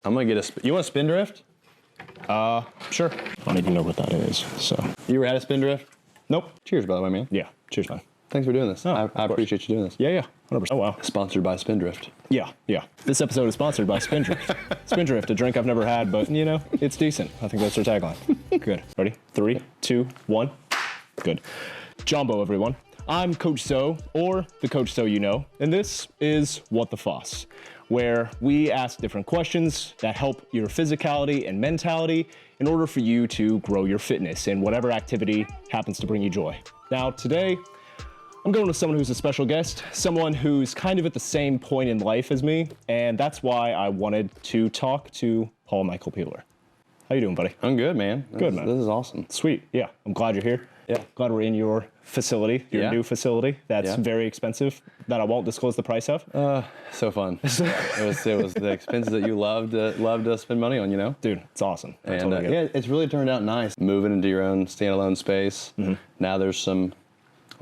I'm gonna get you want a spindrift? Sure. I don't even know what that is, so. You ever had a spindrift? Nope. Cheers, by the way, man. Yeah, cheers, man. Thanks for doing this. Oh, I appreciate you doing this. Yeah, 100%. Oh, wow. Sponsored by Spindrift. Yeah. This episode is sponsored by Spindrift. Spindrift, a drink I've never had, but, it's decent. I think that's their tagline. Good. Ready? 3, 2, 1. Good. Jumbo, everyone. I'm Coach So, or the Coach So you know, and this is What the Foss, where we ask different questions that help your physicality and mentality in order for you to grow your fitness in whatever activity happens to bring you joy. Now, today, I'm going with someone who's a special guest, someone who's kind of at the same point in life as me, and that's why I wanted to talk to Paul Michael Peeler. How you doing, buddy? I'm good, man. Good, man. This is awesome. Sweet. Yeah, I'm glad you're here. Yeah. Glad we're in your facility, your new facility. That's Yeah. very expensive, that I won't disclose the price of. So fun. it was the expenses that you loved to spend money on, Dude, it's awesome. I And totally get it. yeah, it's really turned out nice. Moving into your own standalone space. Mm-hmm. Now there's some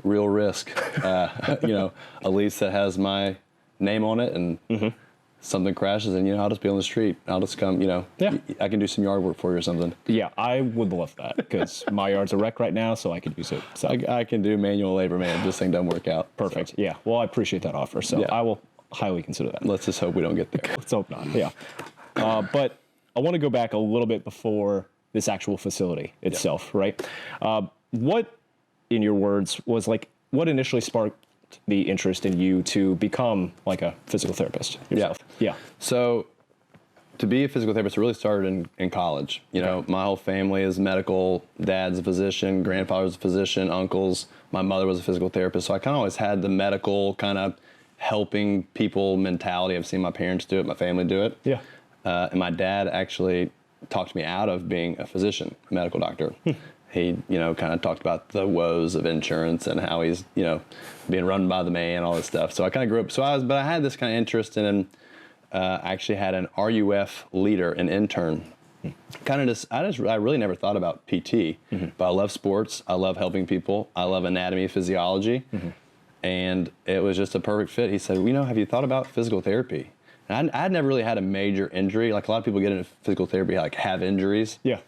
real risk. A lease that has my name on it, and something crashes, and I'll just be on the street. I'll just come. Yeah. I can do some yard work for you or something. Yeah, I would love that because my yard's a wreck right now, so I could use it. So I can do manual labor, man. This thing doesn't work out. perfect. Yeah. Well, I appreciate that offer, so Yeah. I will highly consider that. Let's just hope we don't get there. Let's hope not. Yeah. But I want to go back a little bit before this actual facility itself, right? What, in your words, was what initially sparked the interest in you to become like a physical therapist yourself? Yeah. So, to be a physical therapist, it really started in college. My whole family is medical. Dad's a physician, grandfather's a physician, uncles. My mother was a physical therapist. So I kind of always had the medical kind of helping people mentality. I've seen my parents do it, my family do it. Yeah. And my dad actually talked me out of being a physician, a medical doctor. He, kind of talked about the woes of insurance and how he's, being run by the man, all this stuff. So I kind of grew up. But I had this kind of interest in. I actually had an RUF leader, an intern. I really never thought about PT, but I love sports. I love helping people. I love anatomy, physiology, and it was just a perfect fit. He said, have you thought about physical therapy? And I'd never really had a major injury. Like a lot of people get into physical therapy, have injuries. Yeah.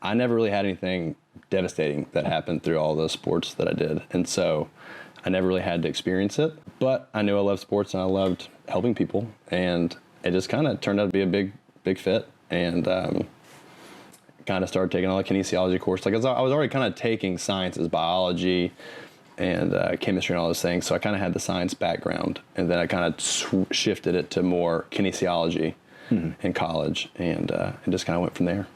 I never really had anything devastating that happened through all those sports that I did. And so I never really had to experience it, but I knew I loved sports and I loved helping people. And it just kind of turned out to be a big fit. And kind of started taking all the kinesiology course. I was already kind of taking sciences, biology and chemistry and all those things. So I kind of had the science background, and then I kind of shifted it to more kinesiology in college, and just kind of went from there.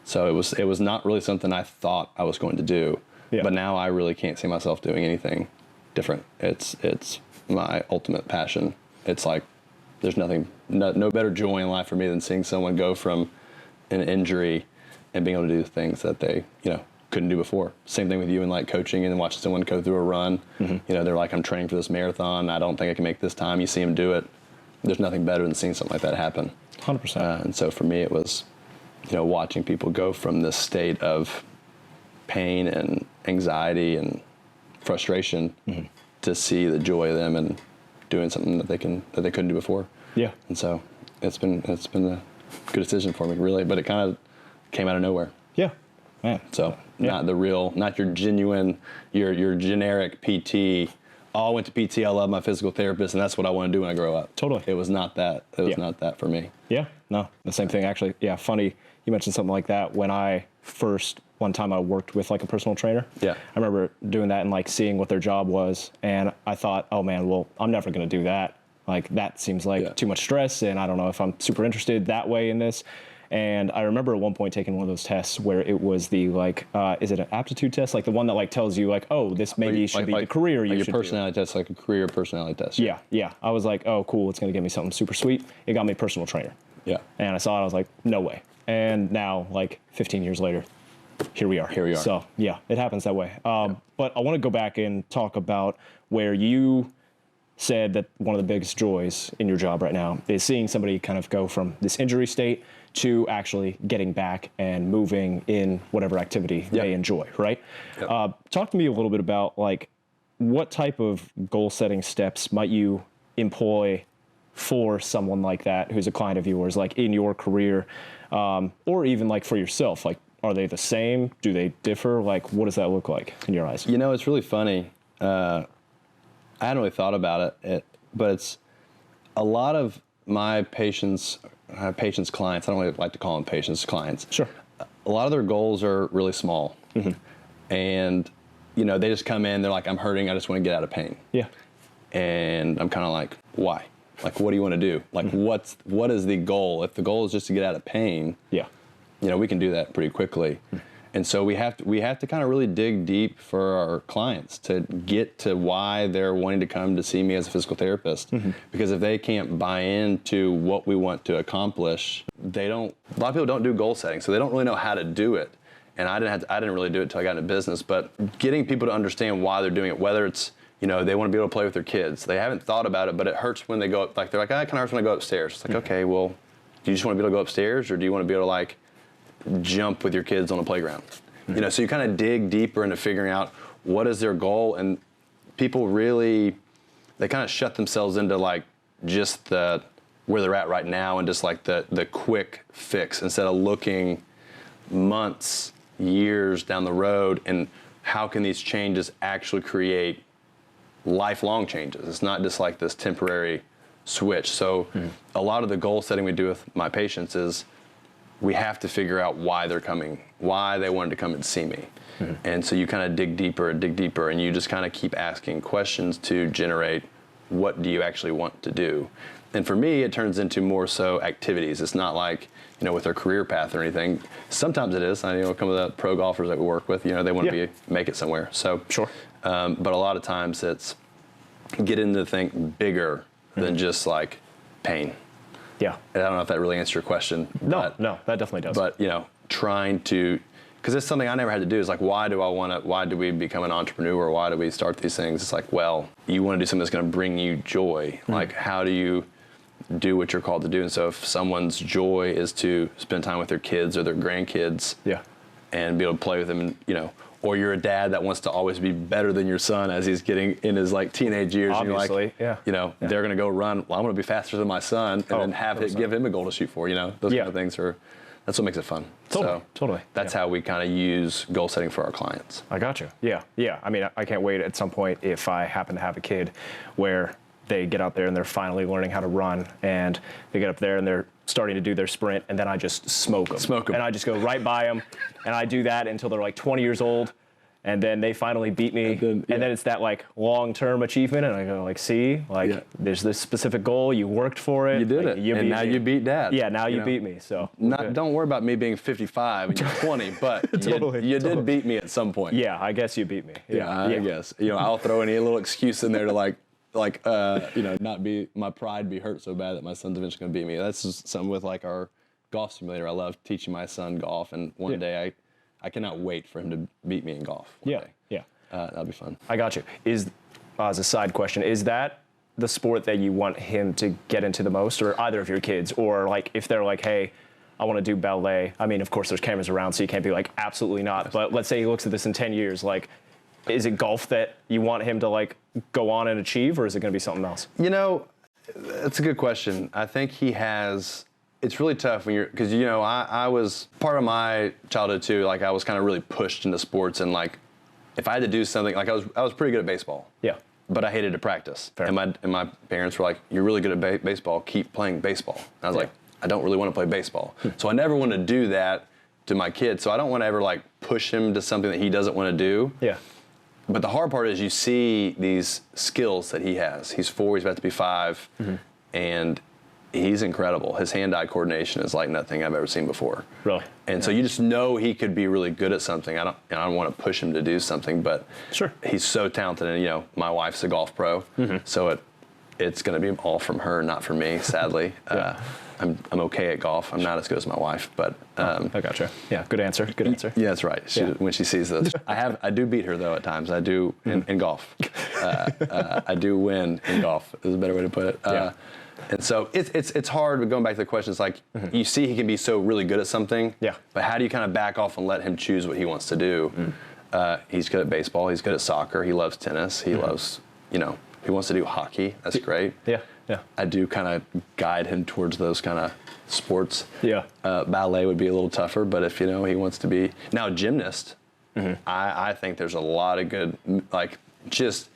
So it was not really something I thought I was going to do, but now I really can't see myself doing anything different. It's my ultimate passion. It's like there's no better joy in life for me than seeing someone go from an injury and being able to do things that they couldn't do before. Same thing with you and coaching and watching someone go through a run. They're like, I'm training for this marathon. I don't think I can make this time. You see them do it. There's nothing better than seeing something like that happen. 100%. And so for me, it was watching people go from this state of pain and anxiety and frustration to see the joy of them and doing something that they couldn't do before. Yeah. And so it's been a good decision for me, really. But it kind of came out of nowhere. Yeah. Man. So not your genuine, your generic PT. Oh, I went to PT. I love my physical therapist, and that's what I want to do when I grow up. Totally. It was not that. It was not that for me. Yeah. No, the same thing actually. Yeah. Funny you mentioned something like that. When one time I worked with a personal trainer. Yeah. I remember doing that and seeing what their job was, and I thought, oh man, well, I'm never going to do that. That seems too much stress, and I don't know if I'm super interested that way in this. And I remember at one point taking one of those tests where it was the is it an aptitude test? The one that tells you oh, this maybe should be the career you should do. Your personality test, like a career personality test. Yeah. I was like, oh, cool, it's going to give me something super sweet. It got me a personal trainer. Yeah. And I saw it, I was like, no way. And now, 15 years later, here we are. So, yeah, it happens that way. But I want to go back and talk about where you said that one of the biggest joys in your job right now is seeing somebody kind of go from this injury state to actually getting back and moving in whatever activity they enjoy, right? Yep. Talk to me a little bit about what type of goal setting steps might you employ for someone like that who's a client of yours, like in your career, or even like for yourself? Like, are they the same? Do they differ? Like, what does that look like in your eyes? You know, it's really funny. I hadn't really thought about it, but it's a lot of my patients' clients. I don't really like to call them patients, clients. Sure. A lot of their goals are really small, and you know, they just come in. They're like, "I'm hurting. I just want to get out of pain." Yeah. And I'm kind of like, "Why? Like, what do you want to do? Like, what is the goal? If the goal is just to get out of pain, Yeah. you know, we can do that pretty quickly." And so we have to kind of really dig deep for our clients to get to why they're wanting to come to see me as a physical therapist. Because if they can't buy into what we want to accomplish, a lot of people don't do goal setting, so they don't really know how to do it. And I didn't really do it until I got into business, but getting people to understand why they're doing it, whether it's, you know, they want to be able to play with their kids. They haven't thought about it, but it hurts when they go up, like they're like, "Ah, it kind of hurts when I go upstairs." It's like, okay, well, do you just want to be able to go upstairs, or do you want to be able to like jump with your kids on the playground? You know, so you kind of dig deeper into figuring out what is their goal, and people really, they kind of shut themselves into like just where they're at right now and just like the quick fix instead of looking months, years down the road and how can these changes actually create lifelong changes. It's not just like this temporary switch. So a lot of the goal setting we do with my patients is we have to figure out why they're coming, why they wanted to come and see me. And so you kind of dig deeper, and you just kind of keep asking questions to generate what do you actually want to do. And for me, it turns into more so activities. It's not like, you know, with their career path or anything. Sometimes it is. I know some of the pro golfers that we work with, you know, they want to make it somewhere. So Sure. But a lot of times it's get into think bigger than just like pain. Yeah. And I don't know if that really answers your question. No, that definitely does. But, you know, trying to, because it's something I never had to do, is like, why do we become an entrepreneur? Why do we start these things? It's like, well, you want to do something that's going to bring you joy. Like, how do you do what you're called to do? And so if someone's joy is to spend time with their kids or their grandkids and be able to play with them, and, you know, or you're a dad that wants to always be better than your son as he's getting in his like teenage years. Obviously, and you're like, you know, they're going to go run. Well, I'm going to be faster than my son, and then give him a goal to shoot for. You know, those kind of things that's what makes it fun. Totally. That's how we kind of use goal setting for our clients. I got you. Yeah. I mean, I can't wait at some point if I happen to have a kid where they get out there and they're finally learning how to run, and they get up there and they're starting to do their sprint, and then I just smoke them. And I just go right by them, and I do that until they're like 20 years old, and then they finally beat me, and then it's that like long-term achievement, and I go like, see, like there's this specific goal, you worked for it. You did it, and now you beat Dad. Yeah, now you beat me, so. Don't worry about me being 55 and you're 20, but you did beat me at some point. Yeah, I guess you beat me. I guess. You know, I'll throw any little excuse in there to you know, not be, my pride be hurt so bad that my son's eventually going to beat me. That's just something with like our golf simulator. I love teaching my son golf, and one day I cannot wait for him to beat me in golf. One day. That'll be fun. I got you. As a side question, is that the sport that you want him to get into the most, or either of your kids? Or like if they're like, hey, I want to do ballet. I mean, of course there's cameras around, so you can't be like, absolutely not. But let's say he looks at this in 10 years, like, is it golf that you want him to like go on and achieve, or is it going to be something else? You know, that's a good question. I think it's really tough when because, you know, I was part of my childhood too. Like I was kind of really pushed into sports, and like, if I had to do something, like I was pretty good at baseball. Yeah. But I hated to practice. Fair. And my parents were like, you're really good at baseball, keep playing baseball. And I was like, I don't really want to play baseball. So I never want to do that to my kid. So I don't want to ever like push him to something that he doesn't want to do. Yeah. But the hard part is you see these skills that he has. He's 4, he's about to be 5, and he's incredible. His hand-eye coordination is like nothing I've ever seen before. Really? And so you just know he could be really good at something. I don't want to push him to do something, but he's so talented. And, you know, my wife's a golf pro, so it's going to be all from her, not from me, sadly. I'm okay at golf. I'm not as good as my wife, but I gotcha. Yeah, good answer. Good answer. Yeah, that's right. When she sees this, I do beat her though at times. I do in golf. I do win in golf. Is a better way to put it. And so it's hard. But going back to the question, it's like you see he can be so really good at something. Yeah. But how do you kind of back off and let him choose what he wants to do? He's good at baseball. He's good at soccer. He loves tennis. He loves, you know, he wants to do hockey. That's great. Yeah. Yeah. I do kind of guide him towards those kind of sports. Yeah. Ballet would be a little tougher, but if, he wants to be now a gymnast, I think there's a lot of good, like just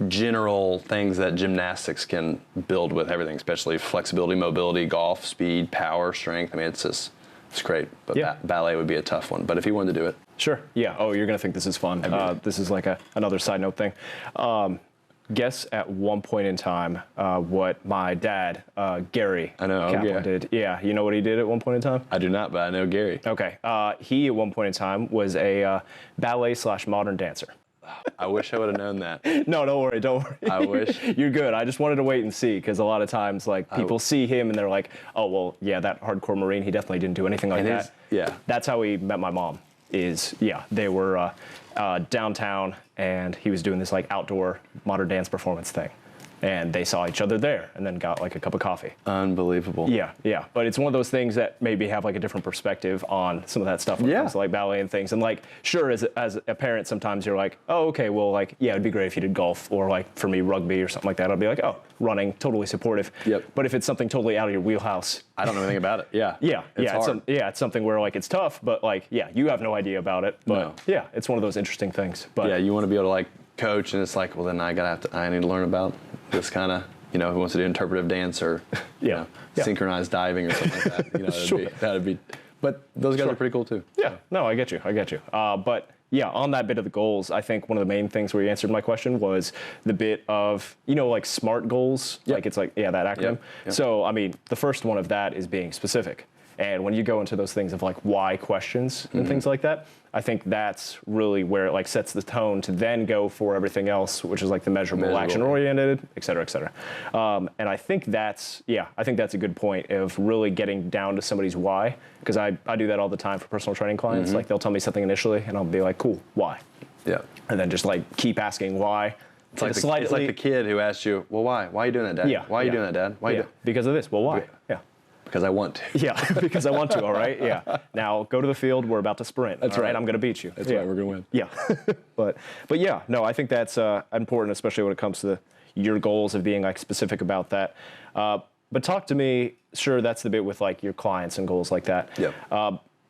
general things that gymnastics can build with everything, especially flexibility, mobility, golf, speed, power, strength. I mean, it's great, but ballet would be a tough one. But if he wanted to do it. Sure. Yeah. Oh, you're going to think this is fun. This is like another side note thing. Guess at one point in time what my dad, Gary Kaplan, did. Yeah. You know what he did at one point in time? I do not, but I know Gary. Okay. He, at one point in time, was a ballet/modern dancer. I wish I would have known that. No, don't worry. I wish. You're good. I just wanted to wait and see, because a lot of times, like, people see him and they're like, oh, well, yeah, that hardcore Marine, he definitely didn't do anything like that. That's how he met my mom. They were downtown, and he was doing this like outdoor modern dance performance thing, and they saw each other there, and then got like a cup of coffee. Unbelievable. Yeah. But it's one of those things that maybe have like a different perspective on some of that stuff when it comes to like ballet and things. And like, sure, as a parent, sometimes you're like, oh, okay, well, like, yeah, it'd be great if you did golf, or like for me, rugby or something like that. I'll be like, oh, running, totally supportive. Yep. But if it's something totally out of your wheelhouse, I don't know anything about it. It's something where like it's tough, but like, you have no idea about it. But it's one of those interesting things. But you want to be able to like coach, and it's like, well, then I need to learn about this kind of, who wants to do interpretive dance or synchronized diving or something like that. Sure. That'd be. But those guys are pretty cool too. Yeah. No, I get you. But yeah, on that bit of the goals, I think one of the main things where you answered my question was the bit of, like SMART goals. Yep. Like it's like, that acronym. Yep. So, I mean, the first one of that is being specific. And when you go into those things of like why questions and things like that, I think that's really where it like sets the tone to then go for everything else, which is like the measurable. Action-oriented, et cetera, et cetera. And I think that's a good point of really getting down to somebody's why, because I do that all the time for personal training clients. Like they'll tell me something initially, and I'll be like, cool, why? Yeah. And then just like keep asking why. It's like the kid who asks you, well, why? Why are you doing that, Dad? Yeah. Why are you doing that, Dad? Why? Because of this. Well, why? Yeah. Because I want to. Yeah, because I want to, all right? Yeah. Now, go to the field. We're about to sprint. That's right. I'm going to beat you. That's right. We're going to win. Yeah. but yeah, no, I think that's important, especially when it comes to your goals of being, like, specific about that. But talk to me, sure, that's the bit with, like, your clients and goals like that. Yeah.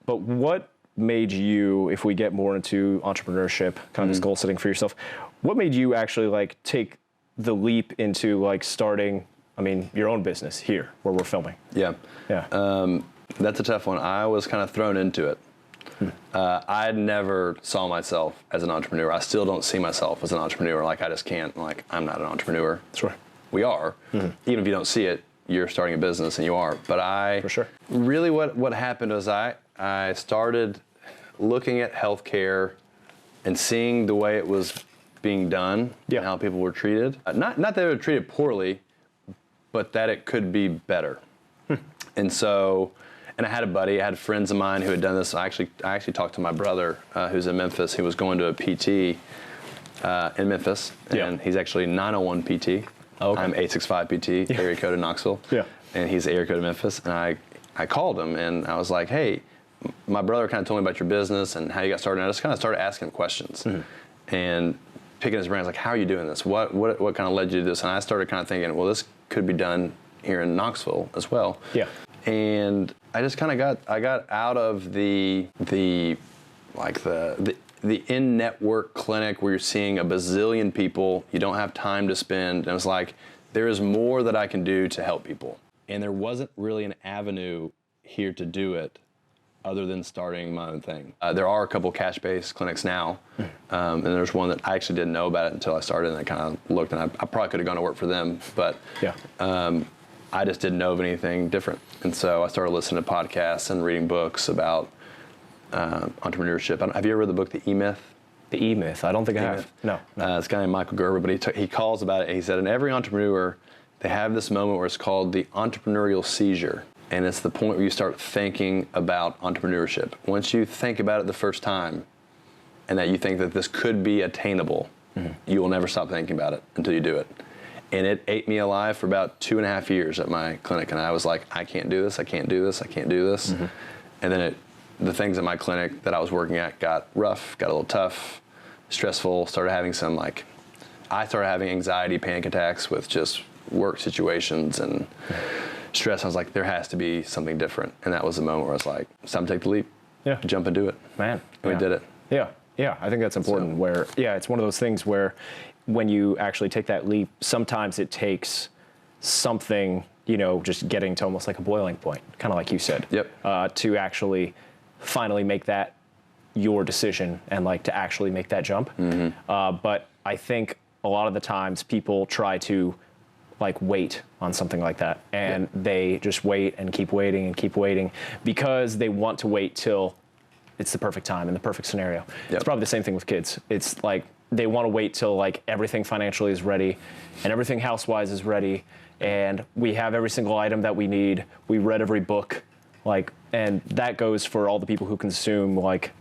But what made you, if we get more into entrepreneurship, kind of this goal setting for yourself, what made you actually, like, take the leap into, like, starting your own business here where we're filming? Yeah. That's a tough one. I was kind of thrown into it. I never saw myself as an entrepreneur. I still don't see myself as an entrepreneur. Like, I just can't. Like, I'm not an entrepreneur. Sure. We are. Even if you don't see it, you're starting a business and you are. But For sure. Really what happened was I started looking at healthcare and seeing the way it was being done and how people were treated. Not that they were treated poorly, but that it could be better. And I had a buddy, I had friends of mine who had done this. I actually talked to my brother who's in Memphis. He was going to a PT in Memphis, and he's actually 901 PT. Oh, okay. I'm 865 PT, area code in Knoxville. Yeah. And he's area code in Memphis. And I called him and I was like, hey, my brother kind of told me about your business and how you got started. And I just kind of started asking him questions and picking his brain. I was like, how are you doing this? What kind of led you to this? And I started kind of thinking, well, this could be done here in Knoxville as well. Yeah. And I just kind of got out of the in-network clinic where you're seeing a bazillion people, you don't have time to spend, and it's like, there is more that I can do to help people. And there wasn't really an avenue here to do it other than starting my own thing. There are a couple cash-based clinics now, and there's one that I actually didn't know about it until I started, and I kind of looked, and I probably could have gone to work for them, but I just didn't know of anything different. And so I started listening to podcasts and reading books about entrepreneurship. Have you ever read the book, The E-Myth? The E-Myth? I don't think I have. No. It's a guy named Michael Gerber, but he calls about it. He said, in every entrepreneur, they have this moment where it's called the entrepreneurial seizure. And it's the point where you start thinking about entrepreneurship. Once you think about it the first time, and that you think that this could be attainable, you will never stop thinking about it until you do it. And it ate me alive for about 2.5 years at my clinic. And I was like, I can't do this, I can't do this, I can't do this. And then the things at my clinic that I was working at got rough, got a little tough, stressful, I started having anxiety, panic attacks with just work situations and stress. I was like, there has to be something different. And that was the moment where I was like, it's time to take the leap. Yeah. Jump and do it. Man. And we did it. Yeah. Yeah. I think that's important it's one of those things where when you actually take that leap, sometimes it takes something, just getting to almost like a boiling point, kind of like you said. Yep. To actually finally make that your decision and like to actually make that jump. But I think a lot of the times people try to like wait on something like that, and they just wait and keep waiting because they want to wait till it's the perfect time and the perfect scenario. It's probably the same thing with kids. It's like they want to wait till like everything financially is ready and everything house-wise is ready and we have every single item that we need. We read every book, and that goes for all the people who consume like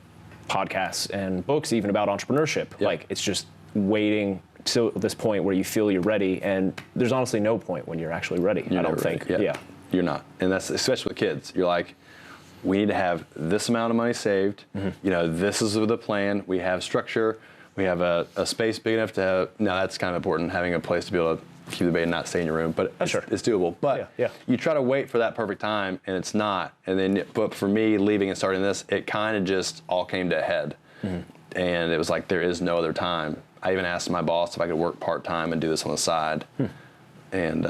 podcasts and books even about entrepreneurship. Like it's just waiting till this point where you feel you're ready, and there's honestly no point when you're actually ready. I don't think. Yeah. You're not. And that's especially with kids. You're like, we need to have this amount of money saved. This is the plan. We have structure. We have a space big enough to have. Now that's kind of important, having a place to be able to keep the baby and not stay in your room. But it's doable. But you try to wait for that perfect time, and it's not. And then, but for me, leaving and starting this, it kind of just all came to a head. And it was like, there is no other time. I even asked my boss if I could work part-time and do this on the side. And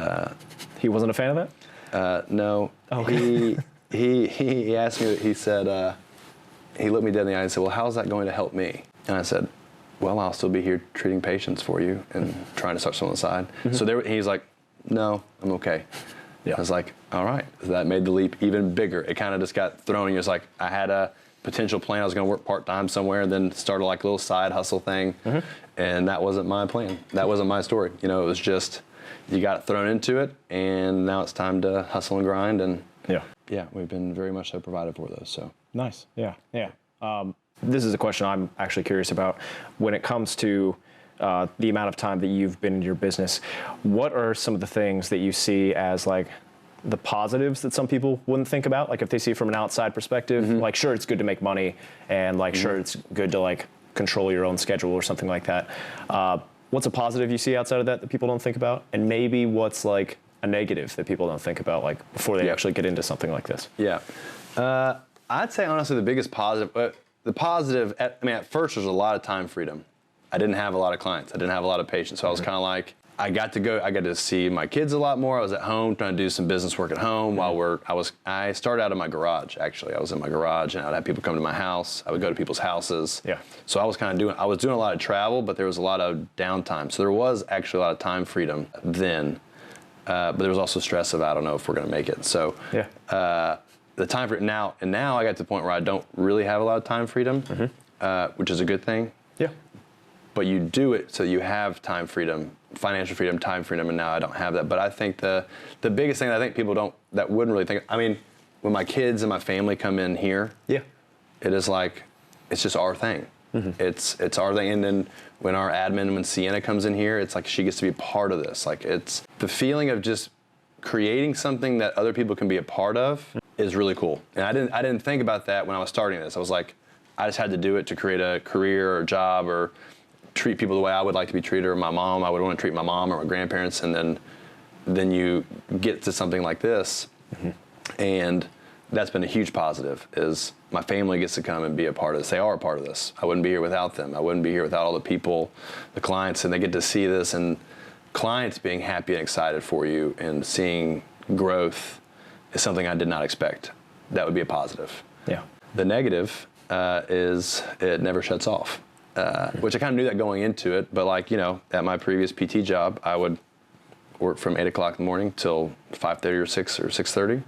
he wasn't a fan of that? No. Okay. He asked me, he said, he looked me dead in the eye and said, well, how's that going to help me? And I said, well, I'll still be here treating patients for you and trying to start something on the side. So he's like, no, I'm okay. I was like, all right. That made the leap even bigger. It kind of just got thrown. It was like, I had a potential plan. I was going to work part-time somewhere and then started like a little side hustle thing. And that wasn't my plan. That wasn't my story. It was just, you got thrown into it, and now it's time to hustle and grind. And we've been very much so provided for those. So nice. Yeah. This is a question I'm actually curious about. When it comes to the amount of time that you've been in your business, what are some of the things that you see as like the positives that some people wouldn't think about? Like if they see it from an outside perspective, like sure, it's good to make money, and like sure, it's good to like control your own schedule or something like that. What's a positive you see outside of that people don't think about? And maybe what's like a negative that people don't think about like before they actually get into something like this? I'd say honestly the biggest positive, at first there's a lot of time freedom. I didn't have a lot of clients. I didn't have a lot of patients. So I was kind of like, I got to see my kids a lot more. I was at home trying to do some business work at home I started out in my garage, actually. I was in my garage and I'd have people come to my house. I would go to people's houses. So I was doing a lot of travel, but there was a lot of downtime. So there was actually a lot of time freedom then. But there was also stress of, I don't know if we're going to make it. So the time for now I got to the point where I don't really have a lot of time freedom, which is a good thing. But you do it so you have time freedom, financial freedom, time freedom, and now I don't have that. But I think the biggest thing that I think people that wouldn't really think, when my kids and my family come in here, it is like, it's just our thing. It's our thing. And then when our admin, when Sienna comes in here, it's like she gets to be a part of this. Like it's the feeling of just creating something that other people can be a part of is really cool. And I didn't think about that when I was starting this. I was like, I just had to do it to create a career or job or treat people the way I would like to be treated, or my mom, I would want to treat my mom or my grandparents, and then you get to something like this, and that's been a huge positive, is my family gets to come and be a part of this. They are a part of this. I wouldn't be here without them. I wouldn't be here without all the people, the clients, and they get to see this, and clients being happy and excited for you and seeing growth is something I did not expect. That would be a positive. The negative is it never shuts off. Which I kind of knew that going into it, but at my previous PT job, I would work from 8 o'clock in the morning till 5:30 or 6 or 6:30.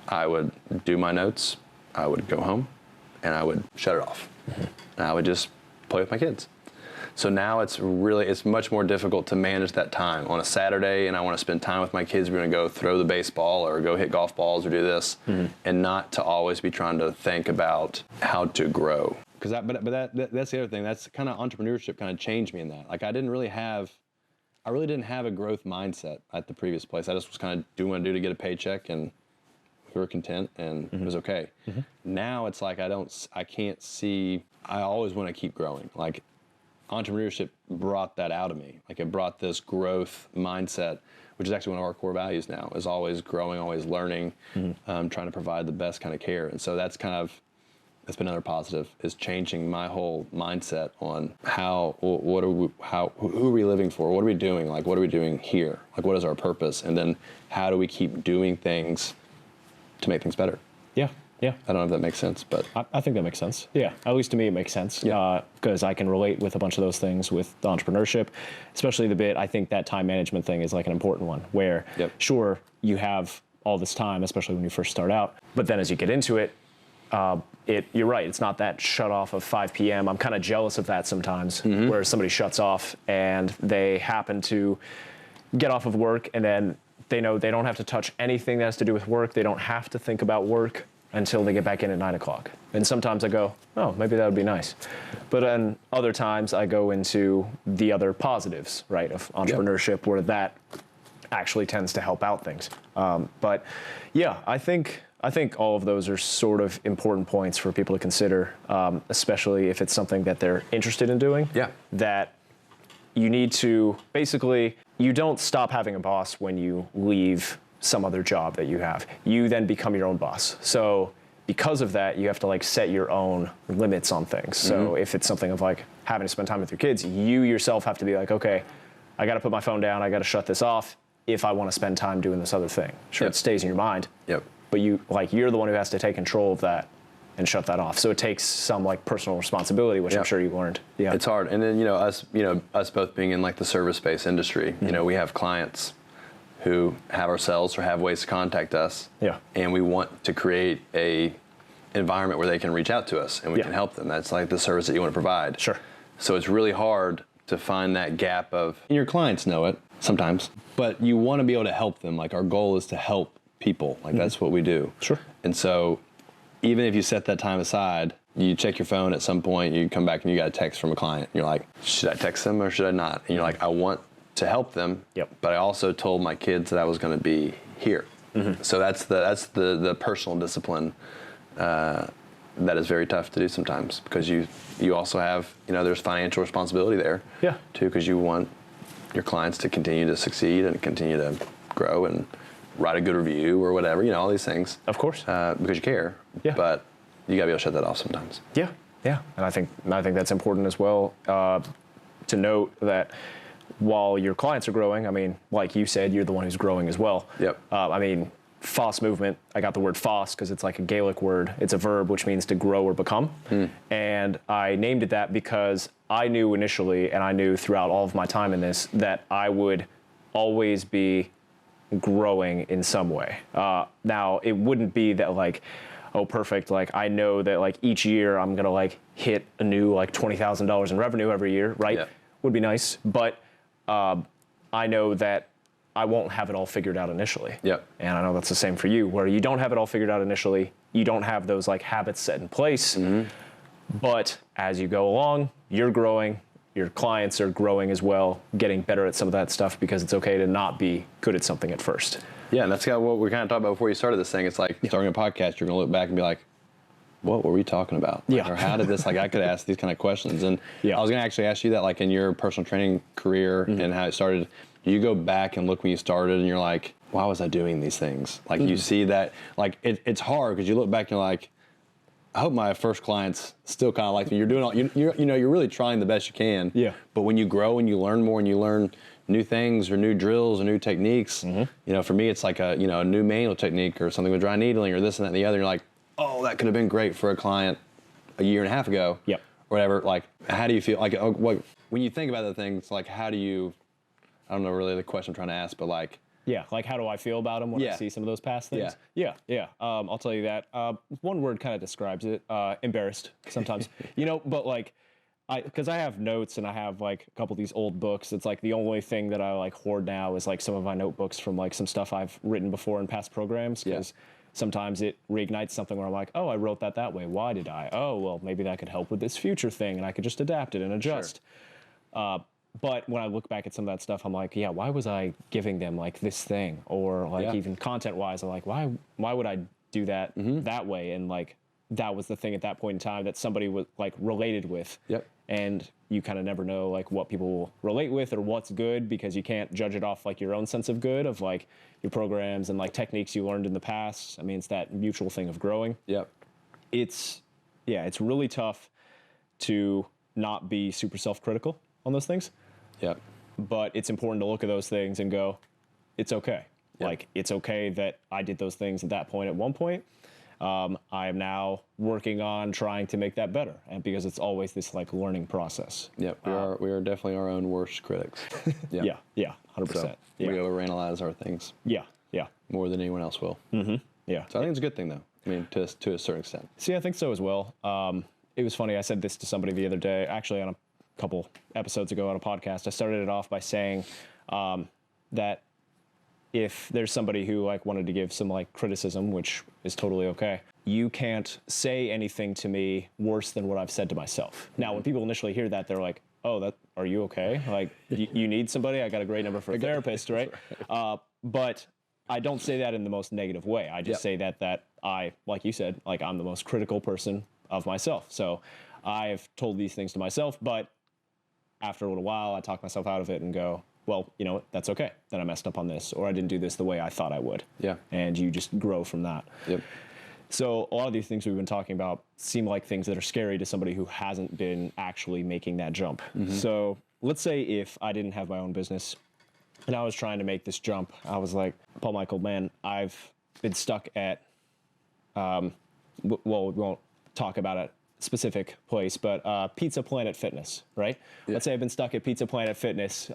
I would do my notes, I would go home, and I would shut it off. And I would just play with my kids. So now it's much more difficult to manage that time. On a Saturday, and I want to spend time with my kids, we're going to go throw the baseball or go hit golf balls or do this, and not to always be trying to think about how to grow. That's the other thing. That's kind of entrepreneurship kind of changed me in that. Like I really didn't have a growth mindset at the previous place. I just was kind of doing what I do to get a paycheck, and we were content, and it was okay. Now it's like I can't see. I always want to keep growing. Like entrepreneurship brought that out of me. Like it brought this growth mindset which is actually one of our core values now, is always growing, always learning, trying to provide the best kind of care. And so that's been another positive, is changing my whole mindset on who are we living for? What are we doing? Like, what are we doing here? Like, what is our purpose? And then how do we keep doing things to make things better? Yeah. Yeah. I don't know if that makes sense, but I think that makes sense. Yeah. At least to me, it makes sense. Because I can relate with a bunch of those things with the entrepreneurship, especially the bit. I think that time management thing is like an important one where, sure, you have all this time, especially when you first start out. But then as you get into it, you're right. It's not that shut off of 5 p.m. I'm kind of jealous of that sometimes, where somebody shuts off and they happen to get off of work, and then they know they don't have to touch anything that has to do with work. They don't have to think about work until they get back in at 9 o'clock. And sometimes I go, oh, maybe that would be nice. But then other times I go into the other positives, right, of entrepreneurship, where that actually tends to help out things. But yeah, I think all of those are sort of important points for people to consider, especially if it's something that they're interested in doing. Yeah. That you need to, basically, you don't stop having a boss when you leave some other job that you have. You then become your own boss. So because of that, you have to like set your own limits on things. So if it's something of like having to spend time with your kids, you yourself have to be like, okay, I got to put my phone down. I got to shut this off if I want to spend time doing this other thing. Sure, it stays in your mind. But you're the one who has to take control of that and shut that off. So it takes some like personal responsibility, which I'm sure you learned. Yeah, it's hard. And then us both being in like the service-based industry, we have clients who have our cells or have ways to contact us. Yeah. And we want to create a environment where they can reach out to us and we can help them. That's like the service that you want to provide. Sure. So it's really hard to find that gap of, and your clients know it sometimes, but you want to be able to help them. Like, our goal is to help people. Like, that's what we do. Sure. And so even if you set that time aside, you check your phone at some point, you come back and you got a text from a client. You're like, should I text them or should I not? And you're like, I want to help them, but I also told my kids that I was going to be here. So that's the personal discipline that is very tough to do sometimes, because you also have, there's financial responsibility there too, because you want your clients to continue to succeed and continue to grow and write a good review or whatever, all these things. Of course. Because you care. Yeah. But you got to be able to shut that off sometimes. Yeah. Yeah. And I think that's important as well, to note that while your clients are growing, I mean, like you said, you're the one who's growing as well. Yep. I mean, FOSS movement, I got the word FOSS because it's like a Gaelic word. It's a verb which means to grow or become. And I named it that because I knew initially, and I knew throughout all of my time in this, that I would always be growing in some way. Now, it wouldn't be that like, oh, perfect. Like, I know that like each year I'm going to like hit a new like $20,000 in revenue every year, right? Yeah. Would be nice. But I know that I won't have it all figured out initially. Yep. And I know that's the same for you, where you don't have it all figured out initially. You don't have those like habits set in place. But as you go along, you're growing. Your clients are growing as well, getting better at some of that stuff, because it's okay to not be good at something at first. Yeah, and that's kind of what we kind of talked about before you started this thing. It's like starting a podcast, you're going to look back and be like, what were we talking about? Like, or how did this, like, I could ask these kind of questions. And I was going to actually ask you that, like, in your personal training career and how it started, you go back and look when you started and you're like, why was I doing these things? Like, you see that, like, it's hard because you look back and you're like, I hope my first clients still kind of like me. You're doing all, you're really trying the best you can. Yeah. But when you grow and you learn more and you learn new things or new drills or new techniques, for me, it's like a new manual technique or something with dry needling or this and that and the other. You're like, oh, that could have been great for a client a year and a half ago. Yep. Or whatever. Like, how do you feel? Like, when you think about the things, like, how do you, I don't know really the question I'm trying to ask, but like, yeah, like how do I feel about them when I see some of those past things? Yeah. I'll tell you that. One word kind of describes it, embarrassed sometimes. But like, because I have notes and I have like a couple of these old books. It's like the only thing that I like hoard now is like some of my notebooks from like some stuff I've written before in past programs. Because sometimes it reignites something where I'm like, oh, I wrote that way. Why did I? Oh, well, maybe that could help with this future thing and I could just adapt it and adjust. Sure. But when I look back at some of that stuff, I'm like, yeah, why was I giving them like this thing? Or like even content-wise, I'm like, why would I do that that way? And like, that was the thing at that point in time that somebody was like related with. Yep. and you kind of never know like what people will relate with or what's good, because you can't judge it off like your own sense of good of like your programs and like techniques you learned in the past. I mean, it's that mutual thing of growing. Yep. It's really tough to not be super self-critical on those things. Yep. But it's important to look at those things and go, it's okay. Yep. Like, it's okay that I did those things at that point at one point. I am now working on trying to make that better, and because it's always this like learning process. Yep. We are definitely our own worst critics. Yeah. 100%. So we overanalyze our things. Yeah. More than anyone else will. Yeah. So I think it's a good thing, though. I mean, to a certain extent. See, I think so as well. It was funny. I said this to somebody the other day, actually on a couple episodes ago on a podcast. I started it off by saying that if there's somebody who like wanted to give some like criticism, which is totally okay, you can't say anything to me worse than what I've said to myself. Now, when people initially hear that, they're like, "Oh, are you okay? Like, you need somebody? I got a great number for a therapist, right?" But I don't say that in the most negative way. I just say that I, like you said, like I'm the most critical person of myself. So I've told these things to myself, but after a little while, I talk myself out of it and go, well, you know what, that's okay that I messed up on this, or I didn't do this the way I thought I would. Yeah. And you just grow from that. Yep. So a lot of these things we've been talking about seem like things that are scary to somebody who hasn't been actually making that jump. So let's say if I didn't have my own business and I was trying to make this jump, I was like, Paul Michael, man, I've been stuck at, well, we won't talk about a specific place, but Pizza Planet Fitness, right? Yeah. Let's say I've been stuck at Pizza Planet Fitness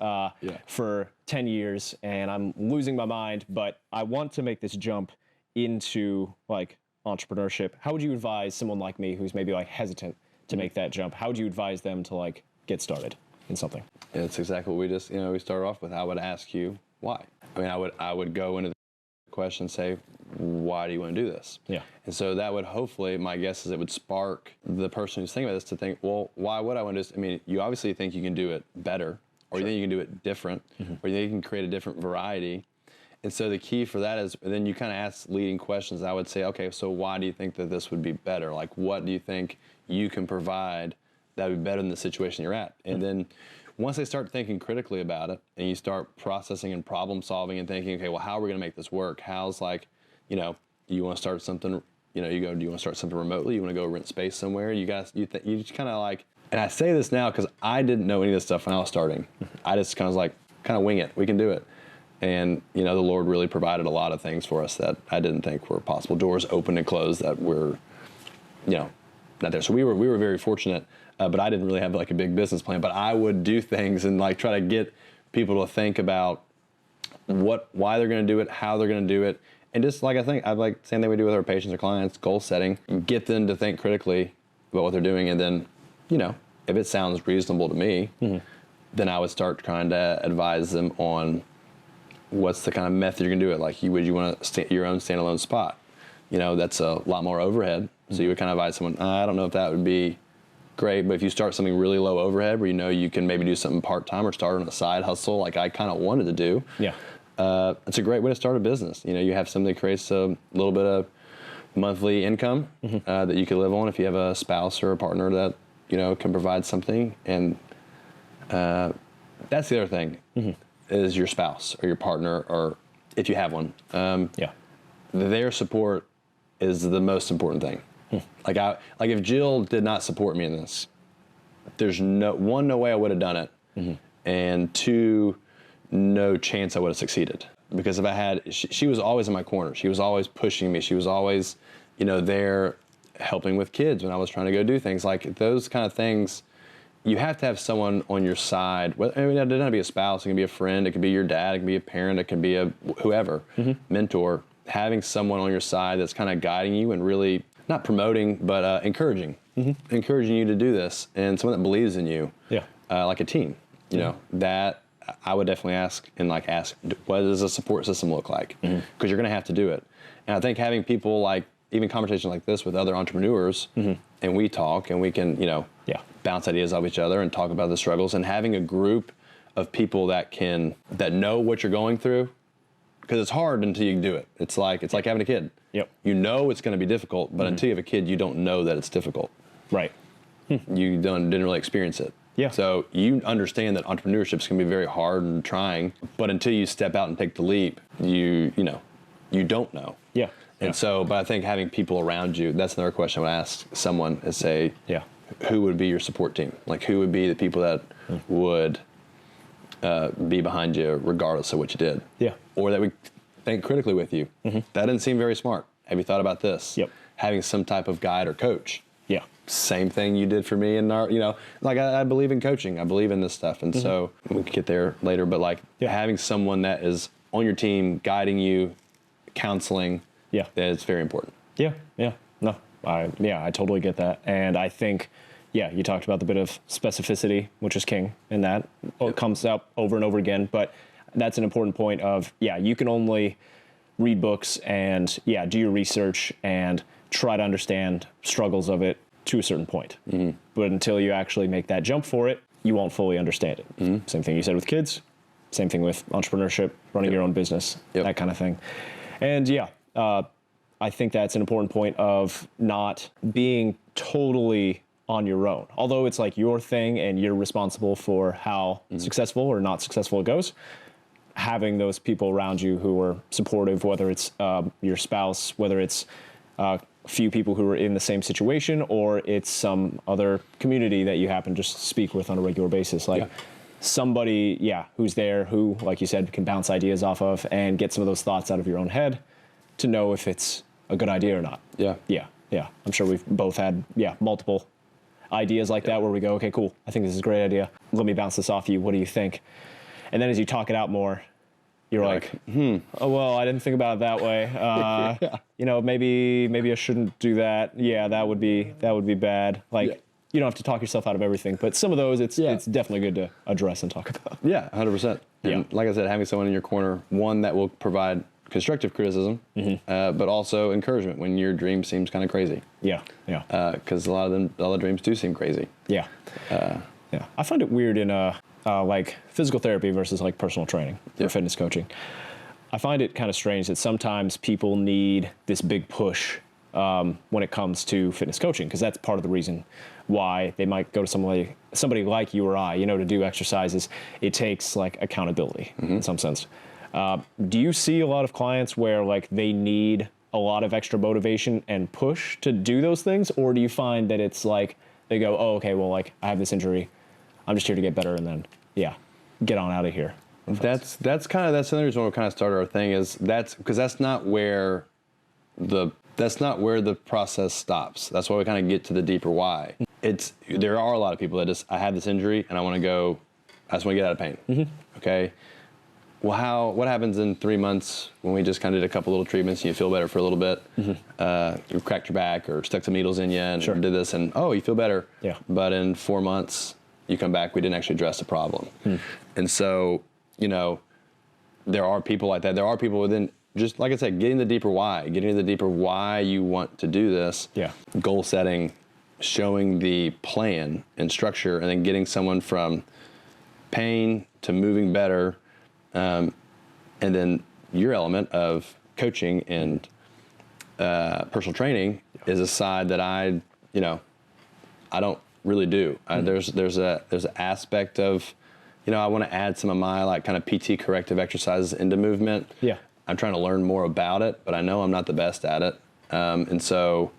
for 10 years and I'm losing my mind, but I want to make this jump into like entrepreneurship. How would you advise someone like me who's maybe like hesitant to make that jump? How would you advise them to like get started in something? Yeah, it's exactly what we started off with. I would ask you why. I mean, I would go into the question and say, why do you want to do this? Yeah. And so that would hopefully, my guess is it would spark the person who's thinking about this to think, well, why would I want to do this? I mean, you obviously think you can do it better, or you think you can do it different, or you think you can create a different variety. And so the key for that is, then you kind of ask leading questions. I would say, okay, so why do you think that this would be better? Like, what do you think you can provide that would be better than the situation you're at? And then once they start thinking critically about it, and you start processing and problem solving and thinking, okay, well, how are we going to make this work? How's like, you want to start something, do you want to start something remotely? You want to go rent space somewhere? You just kind of like, and I say this now because I didn't know any of this stuff when I was starting. I just kind of wing it. We can do it. And, the Lord really provided a lot of things for us that I didn't think were possible. Doors opened and closed that were, not there. So we were very fortunate, but I didn't really have like a big business plan. But I would do things and like try to get people to think about why they're going to do it, how they're going to do it. And just like same thing we do with our patients or clients, goal setting, get them to think critically about what they're doing. And then, if it sounds reasonable to me, then I would start trying to advise them on what's the kind of method you're going to do it. Like, would you want your own standalone spot? That's a lot more overhead. So you would kind of advise someone, I don't know if that would be great, but if you start something really low overhead where you can maybe do something part-time or start on a side hustle like I kind of wanted to do. Yeah. It's a great way to start a business. You have something that creates a little bit of monthly income that you can live on if you have a spouse or a partner that, can provide something. And that's the other thing is your spouse or your partner, or if you have one. Their support is the most important thing. Like if Jill did not support me in this, there's no way I would have done it. And two, no chance I would have succeeded. Because if I had, she was always in my corner. She was always pushing me. She was always, there helping with kids when I was trying to go do things. Like those kind of things, you have to have someone on your side. It doesn't have to be a spouse. It can be a friend. It can be your dad. It can be a parent. It can be a whoever, mentor. Having someone on your side that's kind of guiding you and really not promoting, but encouraging you to do this, and someone that believes in you, like a team. That I would definitely ask, what does a support system look like? Because you're going to have to do it. And I think having people like, even conversations like this with other entrepreneurs, and we talk and we can, bounce ideas off each other and talk about the struggles, and having a group of people that know what you're going through, because it's hard until you do it. It's like having a kid. Yep. It's going to be difficult, but until you have a kid, you don't know that it's difficult. Right. didn't really experience it. Yeah. So you understand that entrepreneurship is going to be very hard and trying, but until you step out and take the leap, you don't know. Yeah. And so, but I think having people around you, that's another question I would ask someone is say, who would be your support team? Like, who would be the people that would be behind you regardless of what you did? Yeah. Or that would think critically with you. That didn't seem very smart. Have you thought about this? Yep. Having some type of guide or coach. Yeah. Same thing you did for me in our, like I believe in coaching. I believe in this stuff. And so we can get there later, but like having someone that is on your team, guiding you, counseling, that's very important. Yeah. Yeah. No, I totally get that. And I think, you talked about the bit of specificity, which is king in that. It comes up over and over again, but that's an important point of, you can only read books and do your research and try to understand struggles of it to a certain point. But until you actually make that jump for it, you won't fully understand it. Same thing you said with kids, same thing with entrepreneurship, running your own business, that kind of thing. And I think that's an important point of not being totally on your own. Although it's like your thing and you're responsible for how successful or not successful it goes, having those people around you who are supportive, whether it's your spouse, whether it's a few people who are in the same situation, or it's some other community that you happen to just speak with on a regular basis. Like somebody, who's there, who, like you said, can bounce ideas off of and get some of those thoughts out of your own head to know if it's a good idea or not. Yeah. I'm sure we've both had, multiple ideas like that where we go, okay, cool. I think this is a great idea. Let me bounce this off you. What do you think? And then as you talk it out more, you're like, oh, well, I didn't think about it that way. Maybe I shouldn't do that. Yeah, that would be bad. Like, you don't have to talk yourself out of everything, but some of those, it's definitely good to address and talk about. Yeah, 100%. And like I said, having someone in your corner, one that will provide constructive criticism, but also encouragement when your dream seems kind of crazy. Because a lot of dreams do seem crazy. I find it weird in like physical therapy versus like personal training or fitness coaching. I find it kind of strange that sometimes people need this big push when it comes to fitness coaching, because that's part of the reason why they might go to somebody like you or I, to do exercises. It takes like accountability in some sense. Do you see a lot of clients where like they need a lot of extra motivation and push to do those things? Or do you find that it's like they go, oh, okay, well, like I have this injury, I'm just here to get better, and then get on out of here? That's another reason why we kind of started our thing is because that's not where the process stops. That's why we kind of get to the deeper why. There are a lot of people that I have this injury and I just want to get out of pain. Okay. Well, what happens in 3 months when we just kind of did a couple little treatments and you feel better for a little bit? You cracked your back or stuck some needles in you and did this and, you feel better. But in 4 months, you come back, we didn't actually address the problem. And so, there are people like that. There are people within, just like I said, getting to the deeper why you want to do this, goal setting, showing the plan and structure, and then getting someone from pain to moving better. And then your element of coaching and personal training is a side that I don't really do. There's an aspect of, I want to add some of my like kind of PT corrective exercises into movement. I'm trying to learn more about it, but I know I'm not the best at it. And so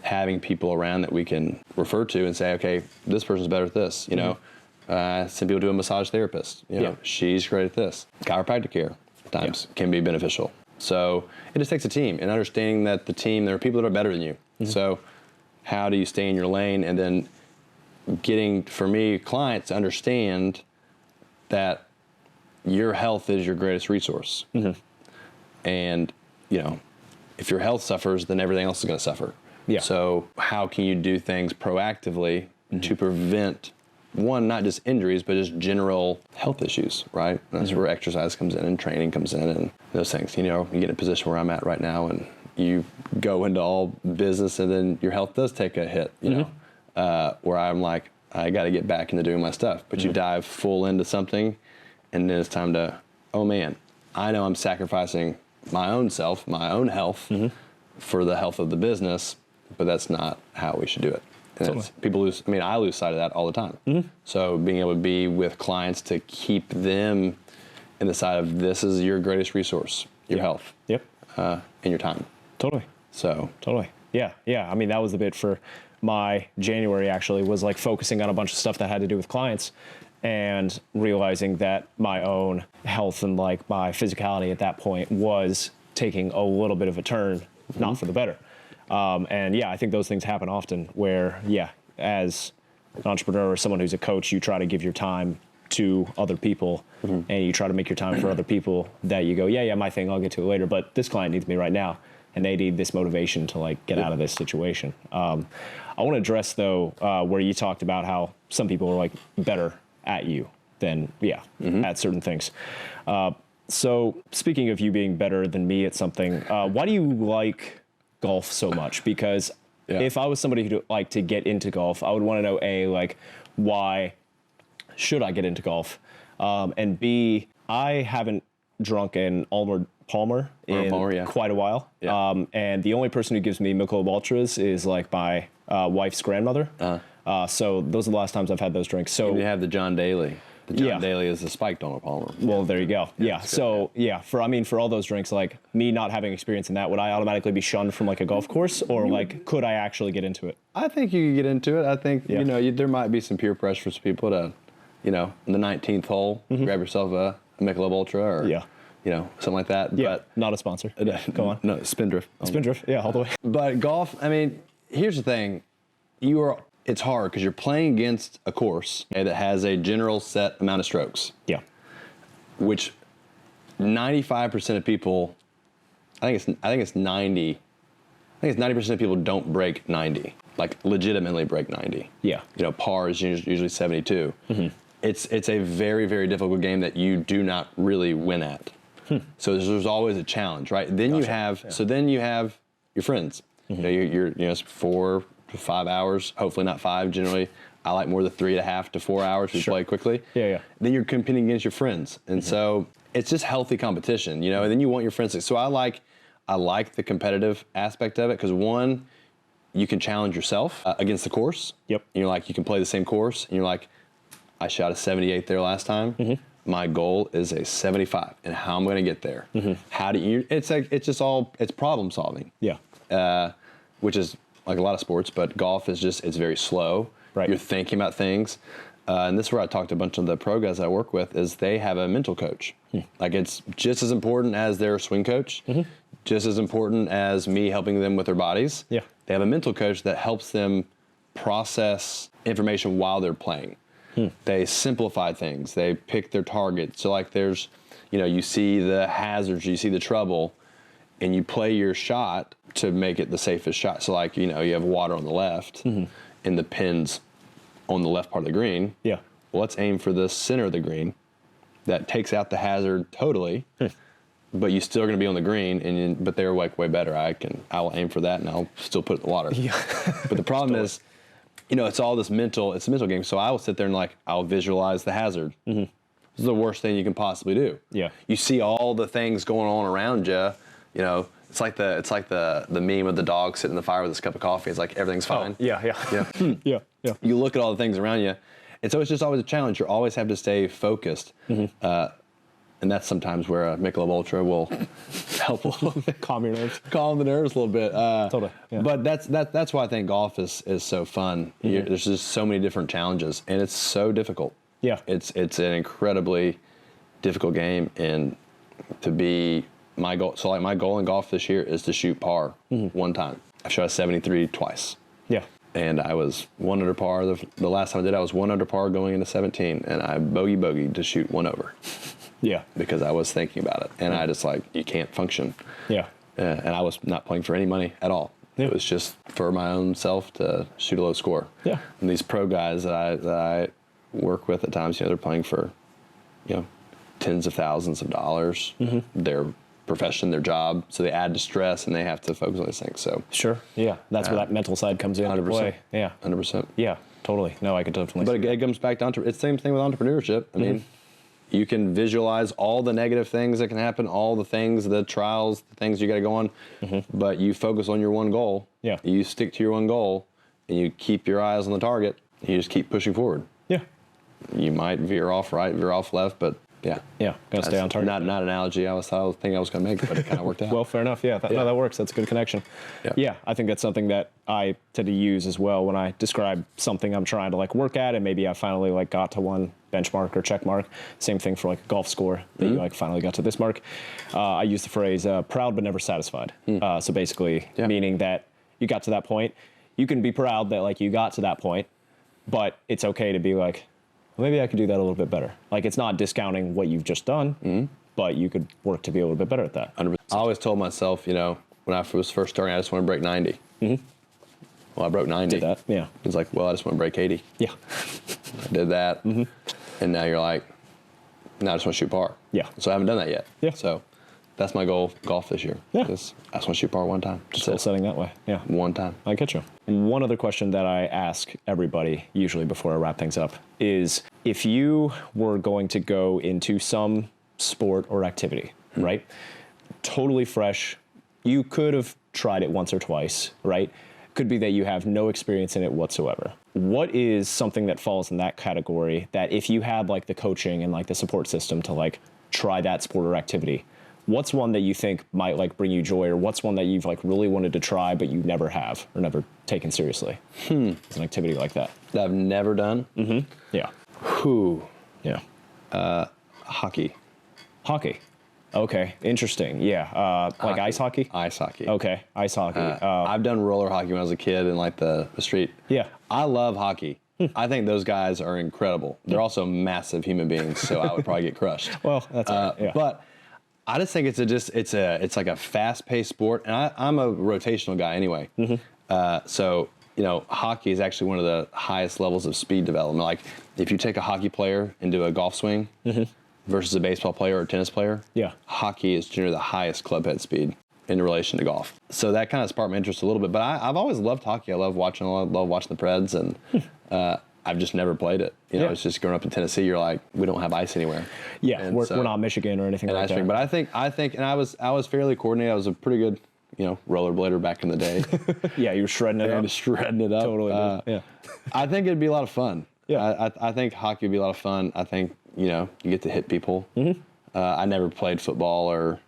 having people around that we can refer to and say, okay, this person's better at this, some people do a massage therapist, she's great at this. Chiropractic care times can be beneficial. So it just takes a team and understanding that there are people that are better than you. So how do you stay in your lane? And then getting, for me, clients to understand that your health is your greatest resource. And, if your health suffers, then everything else is going to suffer. So how can you do things proactively to prevent, one, not just injuries, but just general health issues, right? And that's where exercise comes in and training comes in and those things. You get in a position where I'm at right now and you go into all business and then your health does take a hit, where I'm like, I got to get back into doing my stuff. But you dive full into something and then it's time to, oh man, I know I'm sacrificing my own self, my own health for the health of the business, but that's not how we should do it. And people lose. I mean, I lose sight of that all the time. So being able to be with clients to keep them in the side of this is your greatest resource, your health, and your time. Totally. So totally. Yeah. I mean, that was the bit for my January. Actually, was like focusing on a bunch of stuff that had to do with clients, and realizing that my own health and like my physicality at that point was taking a little bit of a turn, not for the better. And I think those things happen often where, as an entrepreneur or someone who's a coach, you try to give your time to other people and you try to make your time for other people that you go, my thing, I'll get to it later. But this client needs me right now and they need this motivation to like get out of this situation. I want to address though, where you talked about how some people are like better at you than, at certain things. So speaking of you being better than me at something, why do you like golf so much? Because if I was somebody who'd like to get into golf, I would want to know like why should I get into golf, and B, I haven't drunk an Arnold Palmer in quite a while, and the only person who gives me Michelob Ultras is like my wife's grandmother. So those are the last times I've had those drinks. So you have the John Daly. The John Daly is the spiked Arnold Palmer. Well, there you go. So for all those drinks, like me not having experience in that, would I automatically be shunned from like a golf course, or like could I actually get into it? I think you could get into it. I think there might be some peer pressure for people to, in the 19th hole, grab yourself a Michelob Ultra or something like that. Yeah, but not a sponsor. Go on. No, Spindrift. Spindrift, all the way. But golf, I mean, here's the thing. It's hard because you're playing against a course that has a general set amount of strokes. Yeah. Which 95% of people, I think it's 90% of people don't break 90. Like legitimately break 90. Yeah. Par is usually 72. It's a very, very difficult game that you do not really win at. So there's always a challenge, right? Then you have your friends. You're 4 to 5 hours, hopefully not 5 generally. I like more the 3.5 to 4 hours we play quickly. Then you're competing against your friends. And so it's just healthy competition, and then you want your friends to, so I like the competitive aspect of it because one, you can challenge yourself against the course. Yep. And you're like, you can play the same course and you're like, I shot a 78 there last time. My goal is a 75 and how I'm going to get there. How do you, it's problem solving. Yeah. Which is like a lot of sports, but golf is it's very slow. Right. You're thinking about things. And this is where I talked to a bunch of the pro guys I work with is they have a mental coach. Like it's just as important as their swing coach, just as important as me helping them with their bodies. Yeah. They have a mental coach that helps them process information while they're playing. They simplify things. They pick their target. So like there's, you see the hazards, you see the trouble, and you play your shot to make it the safest shot. So like, you have water on the left and the pins on the left part of the green. Yeah. Well, let's aim for the center of the green that takes out the hazard totally, but you still are going to be on the green, but they're like way better. I will aim for that and I'll still put it in the water. Yeah. But the problem is, it's all it's a mental game. So I will sit there and I'll visualize the hazard. This is the worst thing you can possibly do. Yeah. You see all the things going on around you, it's like the meme of the dog sitting in the fire with his cup of coffee. It's like everything's fine. Oh, yeah. You look at all the things around you, and so it's just always a challenge. You always have to stay focused, and that's sometimes where a Michelob Ultra will help a little bit. Calm your nerves. Calm the nerves a little bit. Totally. Yeah. But that's why I think golf is so fun. There's just so many different challenges, and it's so difficult. Yeah. It's an incredibly difficult game, and to be my goal. So like my goal in golf this year is to shoot par one time. I've shot a 73 twice. Yeah. And I was 1 under par. The last time I did, I was 1 under par going into 17, and I bogeyed to shoot 1 over. Yeah. Because I was thinking about it, and I just you can't function. Yeah. And I was not playing for any money at all. Yeah. It was just for my own self to shoot a low score. Yeah. And these pro guys that I work with at times, they're playing for, tens of thousands of dollars. Their profession, their job, so they add to stress and they have to focus on these things. So sure, yeah, that's where that mental side comes in. 100%. Play. Yeah, 100%. Yeah, totally. No, I can definitely. But it comes back to it's the same thing with entrepreneurship. I mean, you can visualize all the negative things that can happen, all the things, the trials, the things you got to go on, but you focus on your one goal. Yeah, you stick to your one goal, and you keep your eyes on the target, you just keep pushing forward. Yeah. You might veer off right, veer off left, but yeah. Yeah, gotta stay on target. Not an analogy I was thinking I was going to make, but it kind of worked out. Well, fair enough. Yeah, no, that works. That's a good connection. Yeah, I think that's something that I tend to use as well when I describe something I'm trying to like work at, and maybe I finally like got to one benchmark or check mark. Same thing for like a golf score that you like finally got to this mark. I use the phrase proud but never satisfied. So basically, meaning that you got to that point. You can be proud that like you got to that point, but it's okay to be like, well, maybe I could do that a little bit better. Like, it's not discounting what you've just done, but you could work to be a little bit better at that. 100%. I always told myself, you know, when I was first starting, I just want to break 90. Well, I broke 90. Did that, yeah. It's like, well, I just want to break 80. Yeah. I did that. And now you're like, now I just want to shoot par. Yeah. So I haven't done that yet. Yeah. So that's my goal, golf this year. Yeah. I just want to shoot par one time. Still setting that way. Yeah. One time. I get you. One other question that I ask everybody, usually before I wrap things up, is if you were going to go into some sport or activity, right? Totally fresh. You could have tried it once or twice, right? Could be that you have no experience in it whatsoever. What is something that falls in that category that if you had like the coaching and like the support system to like try that sport or activity, what's one that you think might like bring you joy, or what's one that you've like really wanted to try but you never have or never taken seriously? It's an activity like that. That I've never done? Yeah. Whew. Yeah. Hockey. Hockey. Okay. Interesting. Yeah. Like ice hockey? Ice hockey. Okay. Ice hockey. I've done roller hockey when I was a kid in like the street. Yeah. I love hockey. I think those guys are incredible. They're also massive human beings, so I would probably get crushed. Well, that's all right. Yeah. But I just think it's like a fast-paced sport, and I'm a rotational guy anyway. So you know, hockey is actually one of the highest levels of speed development. Like if you take a hockey player and do a golf swing versus a baseball player or a tennis player, hockey is generally the highest club head speed in relation to golf. So that kind of sparked my interest a little bit. But I've always loved hockey. I love watching the Preds, and I've just never played it. You know, it's just growing up in Tennessee. You're like, we don't have ice anywhere. Yeah, we're not Michigan or anything like that. But I think, and I was fairly coordinated. I was a pretty good, you know, rollerblader back in the day. Yeah, you were shredding it up. Just shredding it up. Totally. Yeah. I think it'd be a lot of fun. Yeah. I think hockey would be a lot of fun. I think, you know, you get to hit people. I never played football or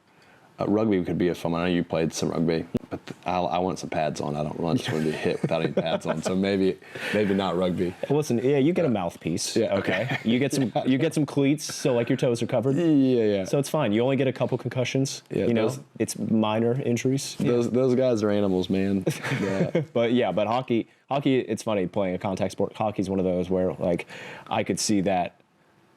rugby could be a fun one. I know you played some rugby, but I want some pads on. I don't just want to be hit without any pads on. So maybe not rugby. Listen, yeah, you get a mouthpiece. Yeah, okay. You get some cleats, so like your toes are covered. Yeah. So it's fine. You only get a couple concussions. Yeah, you know, it's minor injuries. Those guys are animals, man. Yeah. but hockey. It's funny playing a contact sport. Hockey's one of those where like I could see that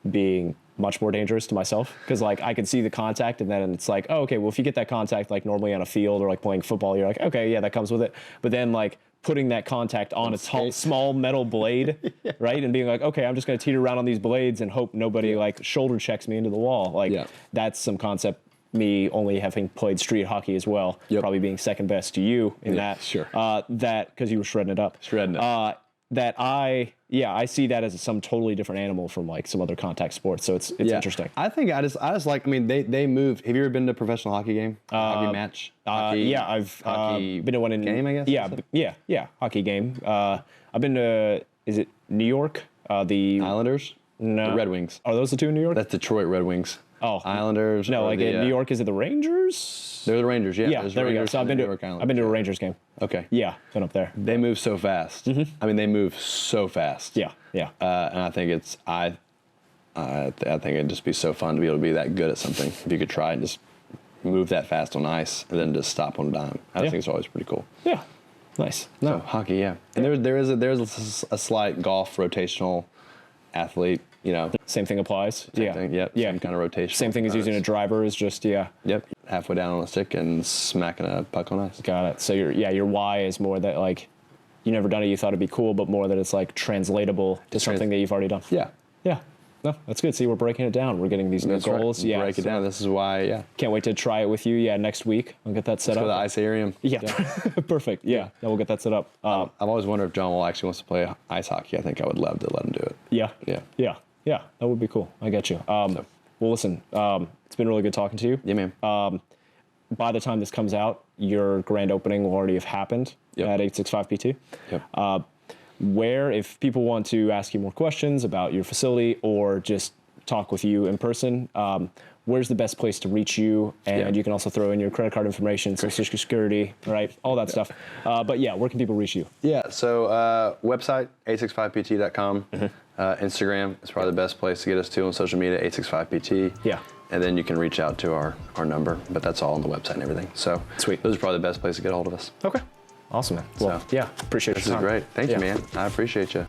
being much more dangerous to myself, because like I could see the contact, and then it's like, oh, okay, well if you get that contact like normally on a field or like playing football, you're like, okay, yeah, that comes with it. But then like putting that contact on a small metal blade, right, and being like, okay, I'm just gonna teeter around on these blades and hope nobody like shoulder checks me into the wall. Like that's some concept. Me only having played street hockey as well, probably being second best to you in that. Sure. That because you were shredding it up. That I see that as some totally different animal from like some other contact sports. So it's interesting. I think I just like, I mean, they move. Have you ever been to a professional hockey game? Hockey match? Yeah, I've been to one in game, I guess. Yeah, hockey game. I've been to, is it New York? The Islanders? No. The Red Wings. Are those the two in New York? That's Detroit Red Wings. Oh, Islanders. No, like in New York, is it the Rangers? They're the Rangers. Yeah, there we go. So I've been to a Rangers game. Okay. Yeah, been up there. They move so fast. I mean, they move so fast. Yeah. And I think I think it'd just be so fun to be able to be that good at something. If you could try and just move that fast on ice and then just stop on a dime. I think it's always pretty cool. Yeah. Nice. No, hockey. Yeah. And there is a slight golf rotational athlete. You know, same thing applies. Same thing, Yeah. Same kind of rotation. Same thing as using a driver is just Yep. Halfway down on a stick and smacking a puck on ice. Got it. So your why is more that like you never done it, you thought it'd be cool, but more that it's like translatable to something that you've already done. Yeah. No, that's good. See, we're breaking it down. We're getting these new goals. Right. Break it down. This is why. Yeah. Can't wait to try it with you. Yeah, next week I'll get that set up. For the Icarium. Yeah. Perfect. Yeah. Then we'll get that set up. I've always wondered if John Wall actually wants to play ice hockey. I think I would love to let him do it. Yeah, that would be cool. I get you. Well, listen, it's been really good talking to you. Yeah, man. By the time this comes out, your grand opening will already have happened Yep. at 865 PT. Yep. Where, if people want to ask you more questions about your facility or just talk with you in person, where's the best place to reach you? And you can also throw in your credit card information, social security, right? All that stuff. But yeah, where can people reach you? Yeah, so website, 865pt.com. Instagram is probably the best place to get us to on social media, 865pt. Yeah. And then you can reach out to our number, but that's all on the website and everything. So Sweet. Those are probably the best place to get a hold of us. Okay. Awesome, man. Well, So, yeah, appreciate This your is time. great. Thank Yeah. you, man. I appreciate you.